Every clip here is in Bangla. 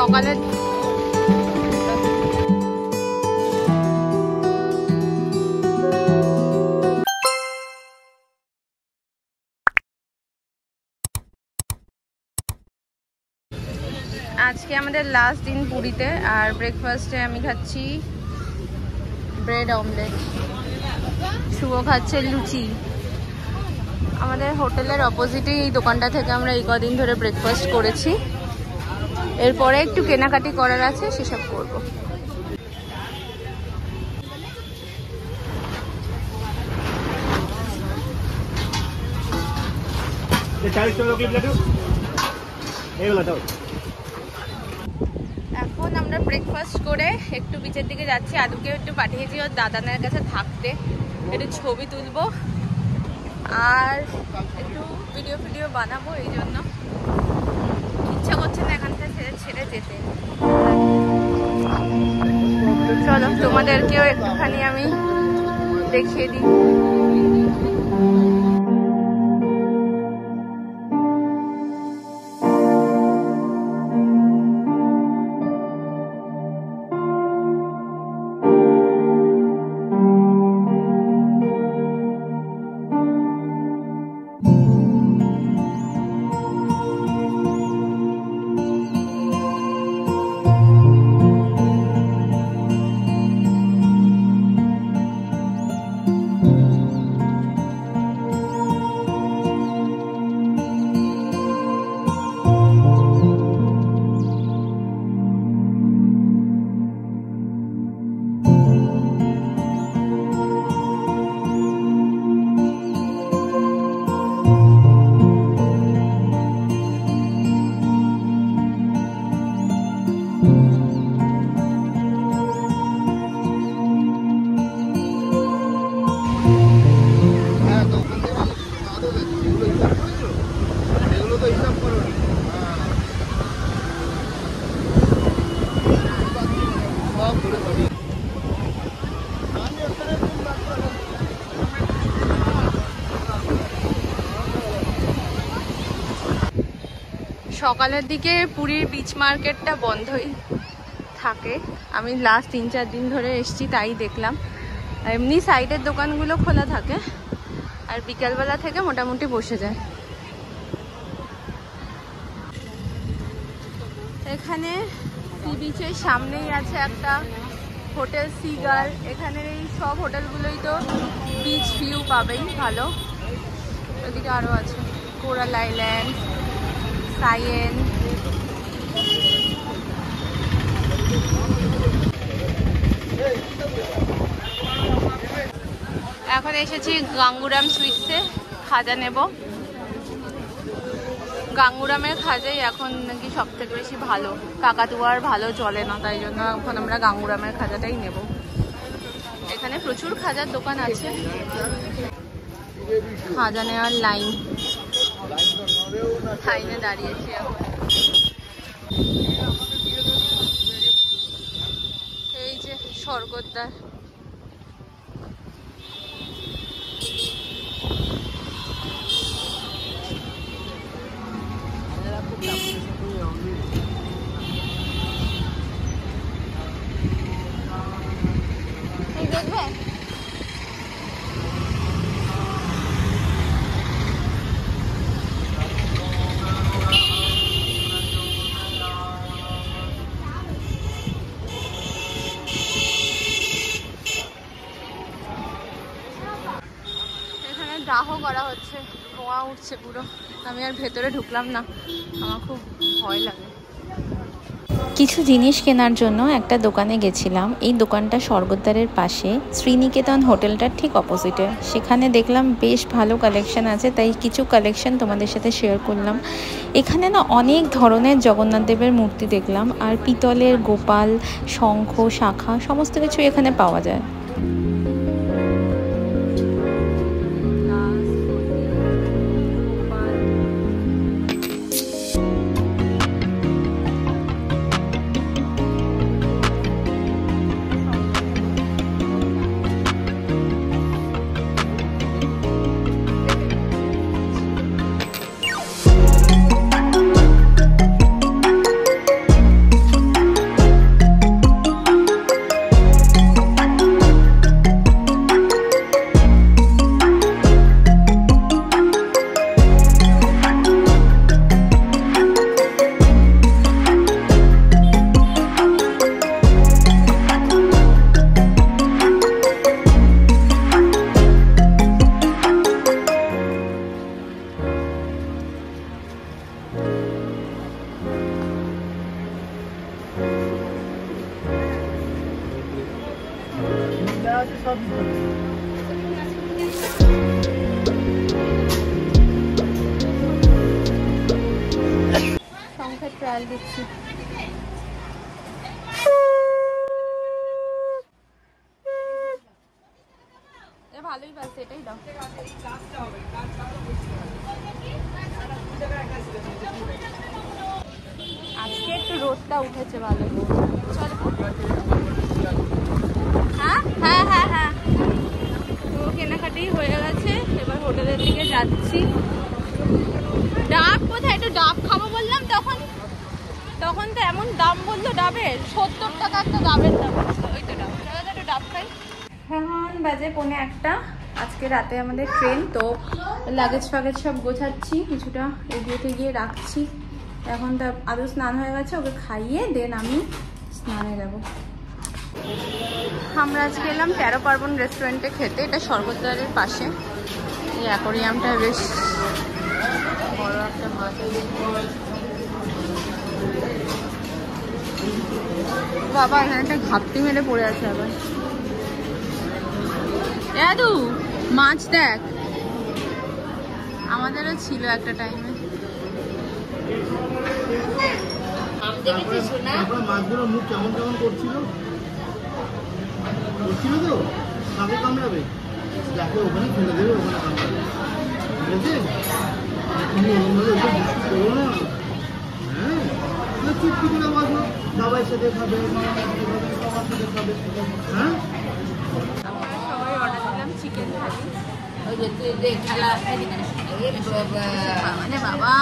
সকালে আজকে আমাদের লাস্ট দিন পুরীতে। আর ব্রেকফাস্টে আমি খাচ্ছি ব্রেড অমলেট, শুভ খাচ্ছে লুচি। আমাদের হোটেলের অপোজিটে এই দোকানটা থেকে আমরা এই কদিন ধরে ব্রেকফাস্ট করেছি। এরপরে একটু কেনাকাটি করার আছে, সেসব করবো। এখন আমরা ব্রেকফাস্ট করে একটু বিচের দিকে যাচ্ছি। আদুকে একটু পাঠিয়েছি ওর দাদানের কাছে থাকতে, একটু ছবি তুলবো আর একটু ভিডিও বানাবো। এই জন্য ইচ্ছা করছে না এখান থেকে ছেড়ে যেতে। চলো তোমাদেরকেও একটুখানি আমি দেখিয়ে দিই। সকালের দিকে পুরীর বিচ মার্কেটটা বন্ধই থাকে। আমি লাস্ট 3-4 দিন ধরে এসেছি, তাই দেখলাম। এমনি সাইডের দোকানগুলো খোলা থাকে আর বিকালবেলা থেকে মোটামুটি বসে যায়। এখানে সি বিচের সামনেই আছে একটা হোটেল সিগার। এখানের এই সব হোটেলগুলোই তো বিচ ভিউ পাবেই ভালো। ওদিকে আরও আছে কোরাল আইল্যান্ড, সাইয়েন। এখন এসেছি গাঙ্গুরাম সুইটসে, খাজা নেব। গাঙ্গুরামের খাজাই এখন নাকি সব থেকে বেশি ভালো, কাকাতুয়ার ভালো চলে না, তাই জন্য এখন আমরা গাঙ্গুরামের খাজাটাই নেব। এখানে প্রচুর খাজার দোকান আছে। খাজা নেওয়ার লাইনে দাঁড়িয়েছি এখন। এই যে স্বর্গদ্বার। দেখবে দাহ করা হচ্ছে, ধোঁয়া উঠছে পুরো। আমি আর ভেতরে ঢুকলাম না, আমার খুব ভয় লাগে। কিছু জিনিস কেনার জন্য একটা দোকানে গেছিলাম। এই দোকানটা স্বর্গদ্বারের পাশে, শ্রীনিকেতন হোটেলটার ঠিক অপোজিটে। সেখানে দেখলাম বেশ ভালো কালেকশন আছে, তাই কিছু কালেকশন তোমাদের সাথে শেয়ার করলাম। এখানে না অনেক ধরনের জগন্নাথ দেবের মূর্তি দেখলাম, আর পিতলের গোপাল, শঙ্খ, শাখা সমস্ত কিছু এখানে পাওয়া যায়। আছে সব সংখ্যার ট্রায়াল দিচ্ছি। ভালোই বাজছে, এটাই দাও। আজকে একটু রোদটা উঠেছে ভালো। হ্যাঁ হ্যাঁ হ্যাঁ হ্যাঁ, তো কেনাকাটি হয়ে গেছে, এবার হোটেলের দিকে যাচ্ছি। ডাব কোথায়? একটু ডাব খাবো বললাম, তখন তো এমন দাম বললো ডাবের, 70 টাকা একটা ডাবের দাম। ওই তো ডাব, একটু ডাব খাই। এখন বাজে 1:45। আজকে রাতে আমাদের ট্রেন, তো লাগেজ ফাগেজ সব গোছাচ্ছি, কিছুটা এগিয়ে গিয়ে রাখছি। এখন তো আদৌ স্নান হয়ে গেছে, ওকে খাইয়ে দেন আমি স্নানে যাব। আমরা আজকে এলাম 13 পার্বণ রেস্টুরেন্টে খেতে, এটা স্বর্গদ্বারের পাশে। এই অ্যাকোরিয়ামটা বেশ বড় একটা মাছ। বাবা এখানে একটা ঘাপটি মেরে পড়ে আছে আবার। দাদু মাছ দেখ, আমাদেরও ছিল একটা টাইমে। মাছগুলোর মুখ কেমন কেমন করছিল তো, কাকে কামড়াবে? যাকে ওখানে ফেলে দেবে, ওখানে কামড়াবে। ঠিক আছে, তুমি ওরকমভাবে ওটা বুঝতে করো না। হ্যাঁ, চুপটি করে বাঁচো, সবাই সাথে খাবে, সবার সাথে খাবে। হ্যাঁ, আমরা সবাই অর্ডার দিলাম চিকেন থালি। মানে বাবা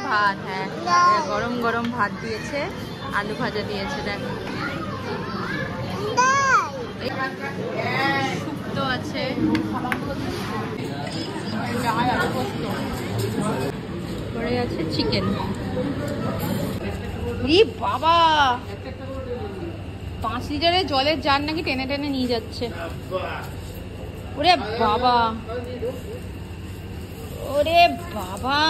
ভাত, হ্যাঁ গরম গরম ভাত দিয়েছে, আলু ভাজা দিয়েছে, দেখ শুক্তো আছে, পরে আছে চিকেন। বাবা 5 লিটারের জলের জার নাকি টেনে টেনে নিয়ে যাচ্ছে। ওরে বাবা, ওরে বাবা,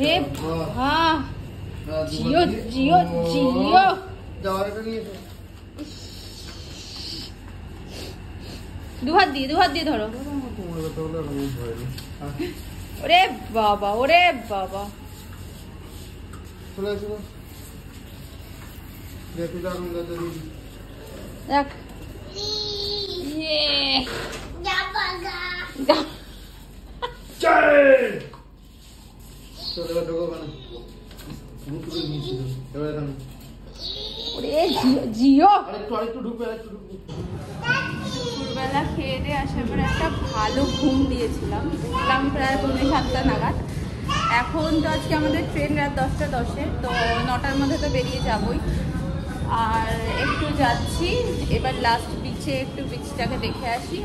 রে বাবা, জিও জিও জিও। দুহাত দিয়ে ধরো। ওরে বাবা, ওরে বাবা, দেখ জিও। দুপুরবেলা খেয়ে দিয়ে আসার পরে একটা ভালো ঘুম দিয়েছিলাম, প্রায় 7:30 নাগাদ। এখন তো আজকে আমাদের ট্রেন রাত 10:10-এ, তো 9টার মধ্যে তো বেরিয়ে যাবই। আর একটু যাচ্ছি এবার লাস্ট বিচে, একটু বিচটাকে দেখে আসি।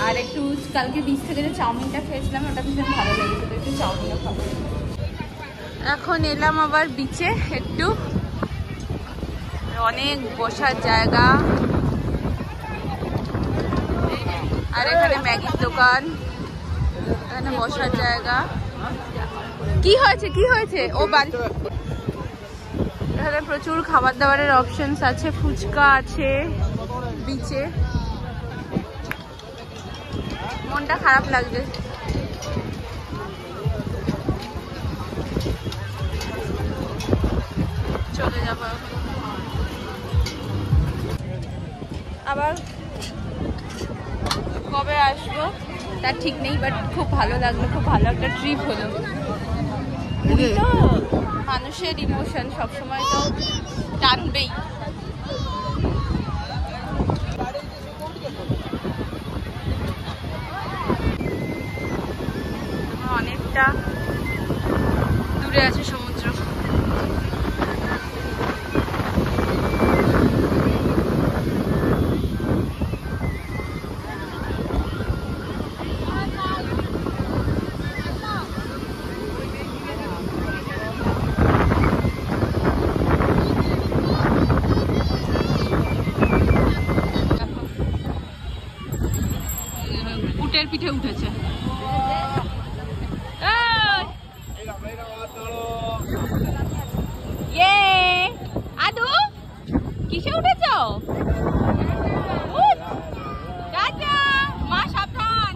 আর একটু কালকে বিচ থেকে যে চাউমিনটা খেয়েছিলাম, ওটা ভীষণ ভালো লেগেছিল, একটু চাউমিনও খাবো। এখন এলাম আবার বিচে, একটু অনেক বসার জায়গা, আর এখানে ম্যাগির দোকান, এখানে বসার জায়গা। কি হয়েছে ও বাড়ি। এখানে প্রচুর খাবার দাবারের অপশনস আছে, ফুচকা আছে বিচে। মনটা খারাপ লাগছে। চলে যাবো আবার, কবে আসবো তার ঠিক নেই, বাট খুব ভালো লাগলো, খুব ভালো একটা ট্রিপ হলো। তো মানুষের ইমোশন সবসময় তো টানবেই। অনেকটা দূরে আছে সমুদ্র। উটের পিঠে উঠেছে। কিসে উঠেছ? টাটা, মা সাবধান।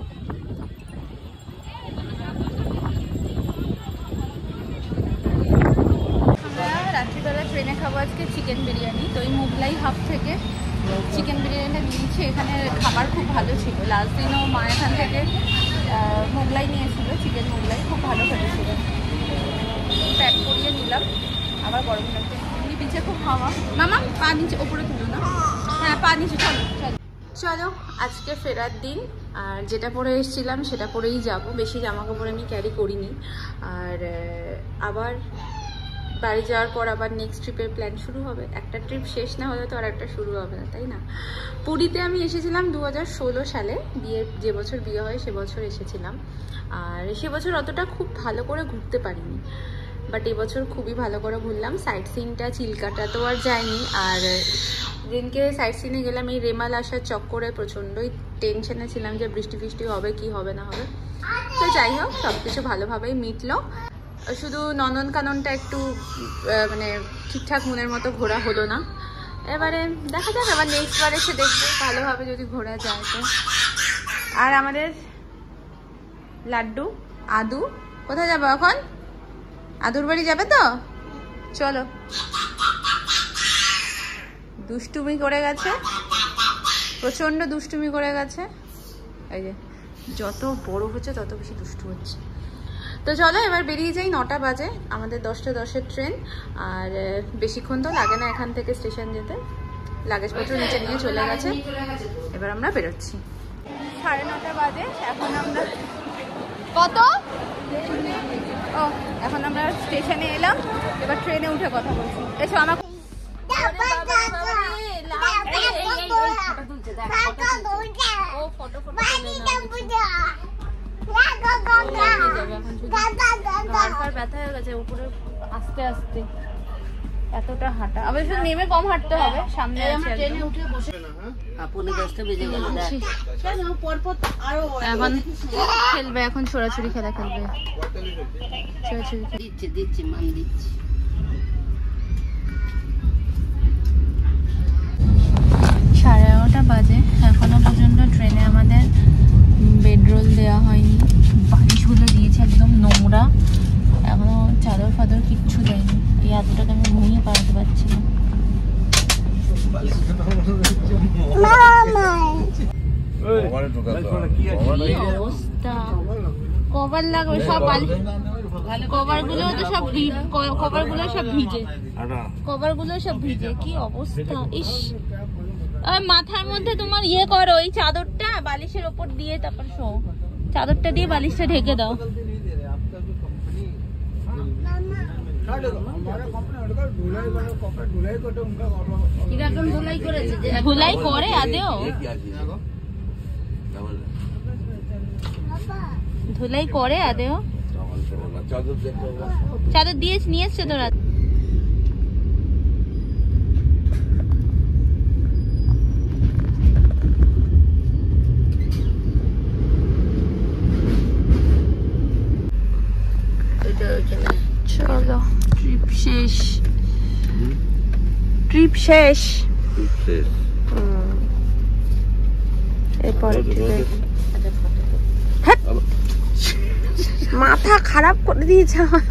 আমরা রাত্রিবেলা ট্রেনে খাবো আজকে চিকেন বিরিয়ানি। তো এই মোগলাই হাব থেকে চিকেন বিরিয়ানিটা নিয়েছি। এখানে খাবার খুব ভালো ছিল। লাস্ট দিনও মা এখান থেকে মোগলাই নিয়েছিল, চিকেন মোগলাই খুব ভালো খেতেছিল। প্যাক করিয়ে নিলাম, আবার গরম লাগছে। এমনি পিছিয়ে খুব হাওয়া। মামা পা নিচে ওপরে তুলো না। হ্যাঁ পা নিচে, চলো চলো চলো। আজকে ফেরার দিন, আর যেটা পরে এসেছিলাম সেটা পরেই যাব। বেশি জামা কাপড় আমি ক্যারি করিনি। আর আবার বাড়ি যাওয়ার পর আবার নেক্সট ট্রিপের প্ল্যান শুরু হবে। একটা ট্রিপ শেষ না হলে তো আর একটা শুরু হবে না, তাই না? পুরীতে আমি এসেছিলাম 2016 সালে, যে বছর বিয়ে হয় সে বছর এসেছিলাম। আর সে বছর অতটা খুব ভালো করে ঘুরতে পারিনি, বাট এবছর খুবই ভালো করে ঘুরলাম। সাইট সিনটা চিল্কাটা তো আর যায়নি। আর দিনকে সাইট সিনে গেলাম এই রেমাল আসার চক্করে প্রচণ্ডই টেনশনে ছিলাম যে বৃষ্টি ফিষ্টি হবে কি হবে না হবে। তো যাই হোক, সব কিছু ভালোভাবেই মিটলো। শুধু নন্দনকাননটা একটু মানে ঠিকঠাক মনের মতো ঘোরা হলো না। এবারে দেখা যাক, আবার নেক্সট বার এসে দেখবো ভালোভাবে যদি ঘোরা যায় তো। আর আমাদের লাড্ডু আদু কোথায় যাবো এখন? আদুর বাড়ি যাবে তো? চলো। দুষ্টুমি করে গেছে, প্রচন্ড দুষ্টুমি করে গেছে। এই যে যত বড় হচ্ছে তত বেশি দুষ্টু হচ্ছে। তো চলো এবার বেরিয়ে যাই। 9টা বাজে, আমাদের 10টা 10-এর ট্রেন। আর বেশিক্ষণ তো লাগে না এখান থেকে স্টেশন যেতে। লাগেজপত্র নিচে নিয়ে চলে গেছে, এবার আমরা বেরোচ্ছি। 9:30 বাজে এখন। আমরা কত ও এখন আমরা স্টেশনে এলাম। এবার ট্রেনে উঠে কথা বলছি। এসো আমার ব্যথা হয়ে গেছে উপরে আস্তে আস্তে এতটা হাঁটা। আবার শুধু নেমে কম হাঁটতে হবে। সামনে ট্রেনে উঠে বসে এখন খেলবে, এখন ছোড়াছুড়ি খেলা খেলবে। দিচ্ছি মান দিচ্ছি। 11:30 বাজে, এখনো পর্যন্ত ট্রেনে আমাদের বেডরোল দেওয়া হয়নি। বালিশগুলো দিয়েছে একদম নোংরা, এখনো চাদর ফাদর কিচ্ছু দেয়নি। এই এতটাকে আমি ঘুমিয়ে পারতে পারছি না। কভার লাগবে সব, কভার গুলো তো সব কভার গুলো সব ভিজে, কভার গুলো সব ভিজে। কি অবস্থা! ইস, মাথার মধ্যে তোমার ইয়ে করো, এই চাদরটা বালিশের ওপর দিয়ে তারপর শো, চাদরটা দিয়ে বালিশটা ঢেকে দাও। ধুলাই করে আদেও? ধুলাই করে আদেও? চাদর দিয়ে নিয়ে এসছে তোরা? চলো ট্রিপ শেষ, ট্রিপ শেষ। এরপরে মাথা খারাপ করে দিয়েছে আমার।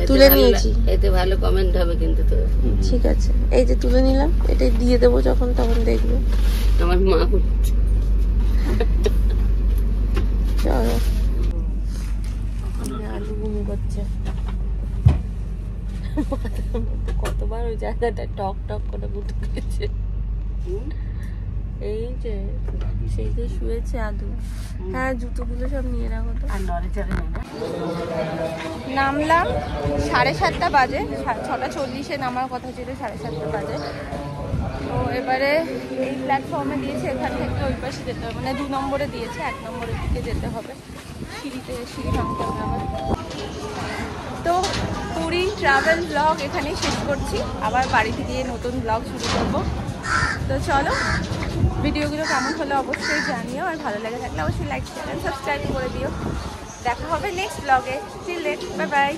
তুলে নিয়েছি, এতে ভালো কমেন্ট হবে কিন্তু। তো ঠিক আছে, এই যে তুলে নিলাম, এটাই দিয়ে দেবো যখন তখন দেখবো। আমার মা চলো, আলু ঘুমি করছে। কতবার ওই জায়গাটা টক টক করে গুটে গেছে। এই যে সেই যে শুয়েছে আদু। হ্যাঁ, জুতোগুলো সব নিয়ে রাখো তো। আর নড়ে চড়ে নামলাম 7:30 বাজে, 6:40-এ নামার কথা ছিল, 7:30 বাজে। তো এবারে এই প্ল্যাটফর্মে দিয়েছে, এখান থেকে ওই পাশে যেতে হবে, মানে 2 নম্বরে দিয়েছে, 1 নম্বরের দিকে যেতে হবে। সিঁড়ি ভাঙতে হবে আবার। তো পুরী ট্রাভেল ব্লগ এখানেই শেষ করছি, আবার বাড়িতে গিয়ে নতুন ব্লগ শুরু করবো। তো চলো, ভিডিওগুলো কেমন হলো অবশ্যই জানিও, আর ভালো লেগে থাকলে অবশ্যই লাইক শেয়ার সাবস্ক্রাইব করে দিও। দেখা হবে নেক্সট ব্লগে। Till then bye by.